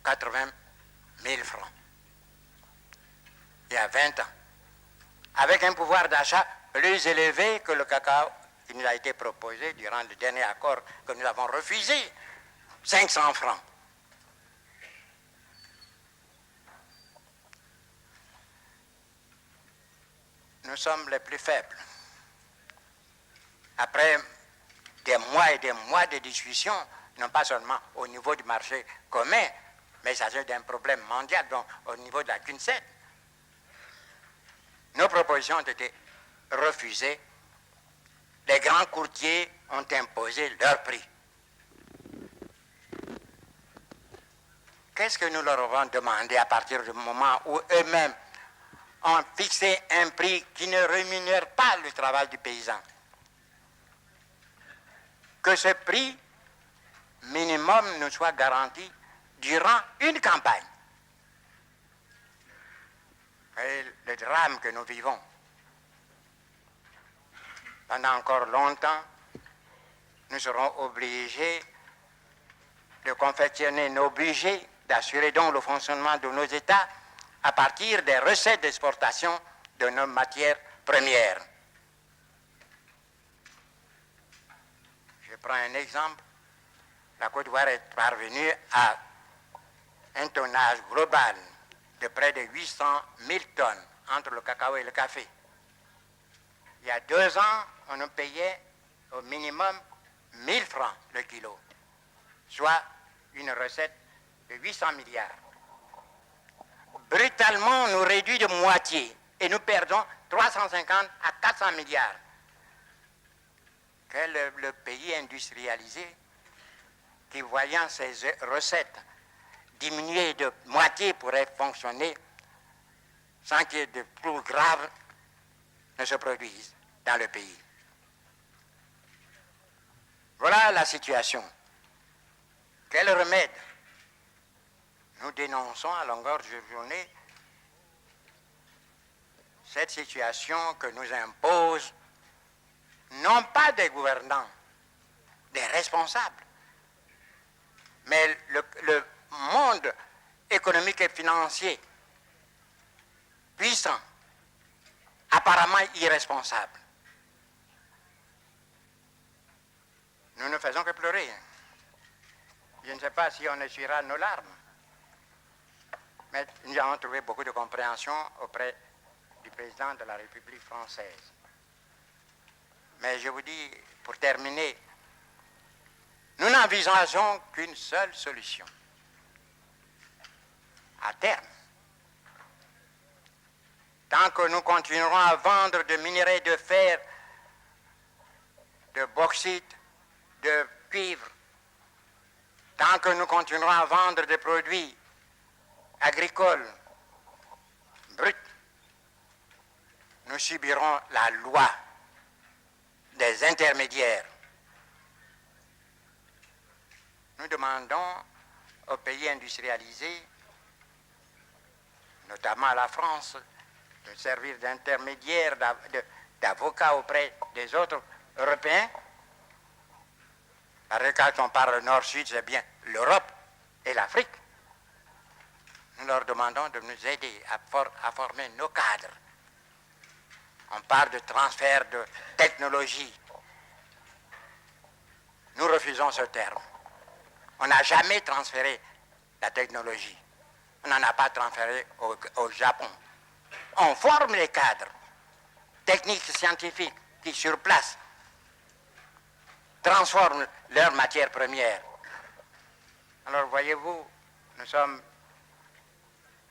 80 000 francs. Il y a 20 ans. Avec un pouvoir d'achat plus élevé que le cacao qui nous a été proposé durant le dernier accord que nous avons refusé, 500 francs. Nous sommes les plus faibles. Après des mois et des mois de discussions, non pas seulement au niveau du marché commun, mais il s'agit d'un problème mondial, donc au niveau de la CUNCED, nos propositions ont été refusées. Les grands courtiers ont imposé leur prix. Qu'est-ce que nous leur avons demandé à partir du moment où eux-mêmes ont fixé un prix qui ne rémunère pas le travail du paysan? Que ce prix minimum nous soit garanti durant une campagne. Et le drame que nous vivons, pendant encore longtemps, nous serons obligés de confectionner nos budgets, d'assurer donc le fonctionnement de nos États à partir des recettes d'exportation de nos matières premières. Je prends un exemple. La Côte d'Ivoire est parvenue à un tonnage global de près de 800 000 tonnes entre le cacao et le café. Il y a 2 ans, on nous payait au minimum 1000 francs le kilo, soit une recette de 800 milliards. Brutalement, on nous réduit de moitié et nous perdons 350 à 400 milliards. Quel est le pays industrialisé qui, voyant ses recettes diminuer de moitié, pourrait fonctionner sans qu'il y ait de plus grave ne se produise dans le pays? Voilà la situation. Quel remède? Nous dénonçons à longueur de journée cette situation que nous impose non pas des gouvernants, des responsables, mais le monde économique et financier puissant, apparemment irresponsable. Nous ne faisons que pleurer. Je ne sais pas si on essuiera nos larmes, mais nous avons trouvé beaucoup de compréhension auprès du président de la République française. Mais je vous dis, pour terminer, nous n'envisageons qu'une seule solution. À terme, tant que nous continuerons à vendre de minerais de fer, de bauxite, de cuivre, tant que nous continuerons à vendre des produits agricoles bruts, nous subirons la loi des intermédiaires. Nous demandons aux pays industrialisés, notamment à la France, de servir d'intermédiaire, d'avocat auprès des autres Européens. Parce que quand on parle nord-sud, c'est bien l'Europe et l'Afrique. Nous leur demandons de nous aider à former nos cadres. On parle de transfert de technologie. Nous refusons ce terme. On n'a jamais transféré la technologie. On n'en a pas transféré au Japon. On forme les cadres techniques, scientifiques qui, sur place, transforment leurs matières premières. Alors, voyez-vous, nous sommes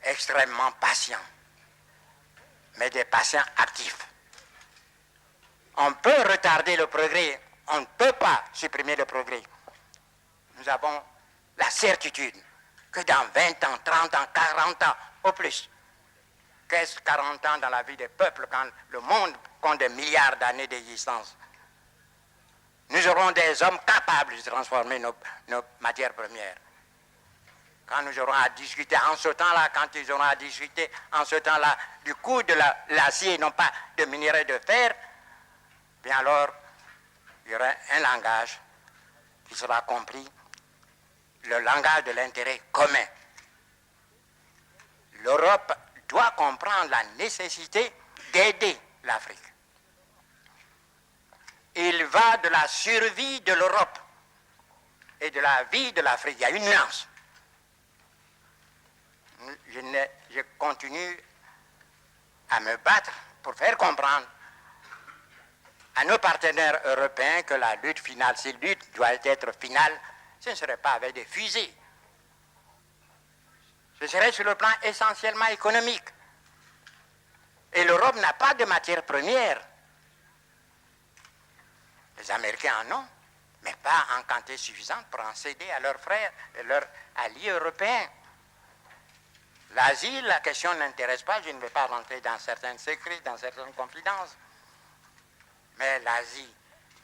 extrêmement patients, mais des patients actifs. On peut retarder le progrès, on ne peut pas supprimer le progrès. Nous avons la certitude que dans 20 ans, 30 ans, 40 ans, au plus, qu'est-ce 40 ans dans la vie des peuples quand le monde compte des milliards d'années d'existence? Nous aurons des hommes capables de transformer nos matières premières. Quand nous aurons à discuter en ce temps-là, quand ils auront à discuter en ce temps-là du coût de l'acier, non pas de minerais de fer, bien alors, il y aura un langage qui sera compris, le langage de l'intérêt commun. l'Europe doit comprendre la nécessité d'aider l'Afrique. Il va de la survie de l'Europe et de la vie de l'Afrique. Il y a une nuance. Je continue à me battre pour faire comprendre à nos partenaires européens que la lutte finale, si la lutte doit être finale, ce ne serait pas avec des fusées. Ce serait sur le plan essentiellement économique. Et l'Europe n'a pas de matières premières. Les Américains en ont, mais pas en quantité suffisante pour en céder à leurs frères et leurs alliés européens. L'Asie, la question n'intéresse pas, je ne vais pas rentrer dans certains secrets, dans certaines confidences. Mais l'Asie,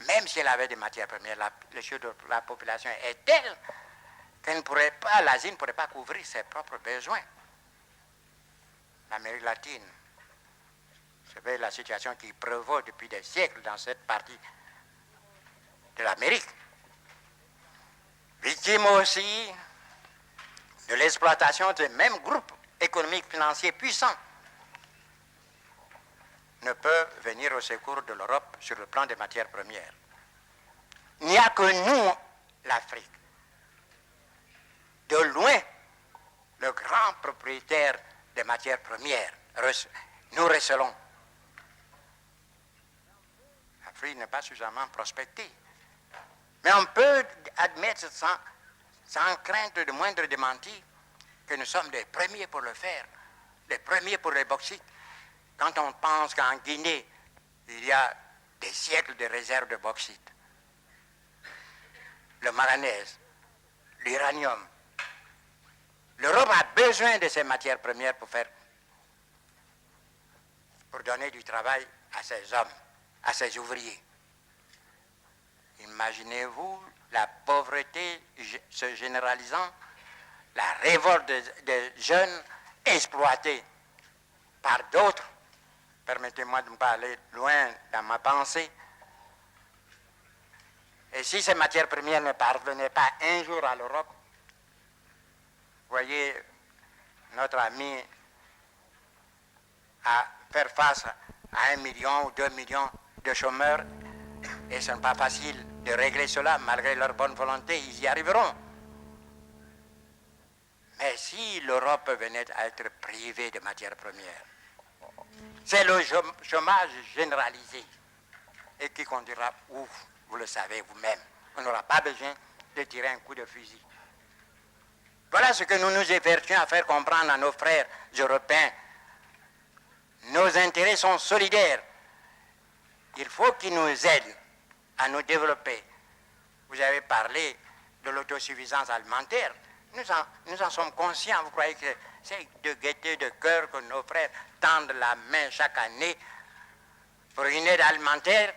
même si elle avait des matières premières, le chiffre de la population est tel qu'elle ne pourrait pas, l'Asie ne pourrait pas couvrir ses propres besoins. L'Amérique latine, vous savez la situation qui prévaut depuis des siècles dans cette partie de l'Amérique. Victime aussi de l'exploitation de mêmes groupes économiques financiers puissants ne peuvent venir au secours de l'Europe sur le plan des matières premières. Il n'y a que nous, l'Afrique, de loin, le grand propriétaire des matières premières. Nous recelons. L'Afrique n'est pas suffisamment prospectée. Mais on peut admettre sans crainte de moindre démenti que nous sommes les premiers pour le faire, les premiers pour les bauxites. Quand on pense qu'en Guinée, il y a des siècles de réserves de bauxite, le manganèse, l'uranium, l'Europe a besoin de ces matières premières pour donner du travail à ses hommes, à ses ouvriers. Imaginez-vous la pauvreté se généralisant, la révolte des jeunes exploités par d'autres. Permettez-moi de ne pas aller loin dans ma pensée. Et si ces matières premières ne parvenaient pas un jour à l'Europe, vous voyez, notre ami à faire face à 1 million ou 2 millions de chômeurs, et ce n'est pas facile de régler cela, malgré leur bonne volonté, ils y arriveront. Mais si l'Europe venait à être privée de matières premières, c'est le chômage généralisé et qui conduira où, vous le savez vous-même. On n'aura pas besoin de tirer un coup de fusil. Voilà ce que nous nous efforçons à faire comprendre à nos frères européens. Nos intérêts sont solidaires. Il faut qu'ils nous aident à nous développer. Vous avez parlé de l'autosuffisance alimentaire. Nous en sommes conscients. Vous croyez que c'est de gaieté de cœur que nos frères tendent la main chaque année pour une aide alimentaire?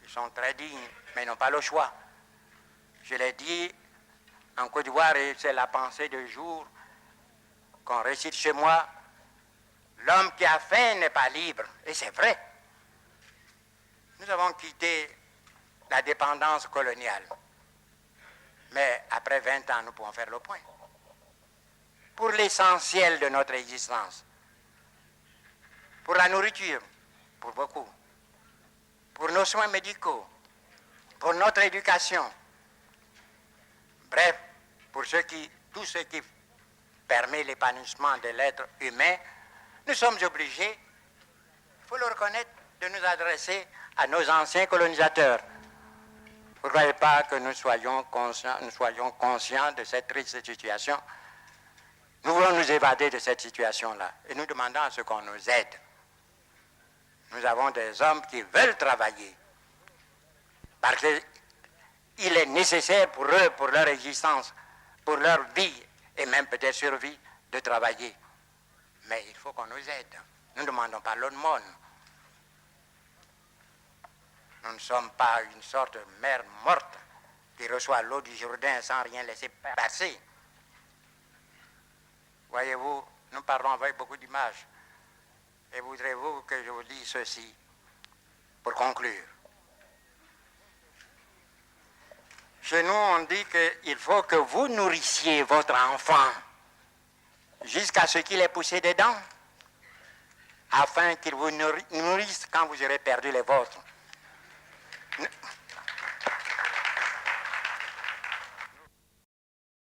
Ils sont très dignes, mais ils n'ont pas le choix. Je l'ai dit en Côte d'Ivoire, et c'est la pensée de jour qu'on récite chez moi, l'homme qui a faim n'est pas libre. Et c'est vrai. Nous avons quitté la dépendance coloniale. Mais après 20 ans, nous pouvons faire le point. Pour l'essentiel de notre existence. Pour la nourriture, pour beaucoup. Pour nos soins médicaux. Pour notre éducation. Bref, pour tout ce qui permet l'épanouissement de l'être humain, nous sommes obligés, il faut le reconnaître, de nous adresser à nos anciens colonisateurs. Vous ne croyez pas que nous soyons conscients de cette triste situation? Nous voulons nous évader de cette situation-là et nous demandons à ce qu'on nous aide. Nous avons des hommes qui veulent travailler parce qu'il est nécessaire pour eux, pour leur existence, pour leur vie et même peut-être survie, de travailler. Mais il faut qu'on nous aide. Nous ne demandons pas l'aumône. Nous ne sommes pas une sorte de mer morte qui reçoit l'eau du Jourdain sans rien laisser passer. Voyez-vous, nous parlons avec beaucoup d'images. Et voudrez-vous que je vous dise ceci pour conclure? Chez nous, on dit qu'il faut que vous nourrissiez votre enfant. jusqu'à ce qu'il ait poussé des dents, afin qu'il vous nourrisse quand vous aurez perdu les vôtres.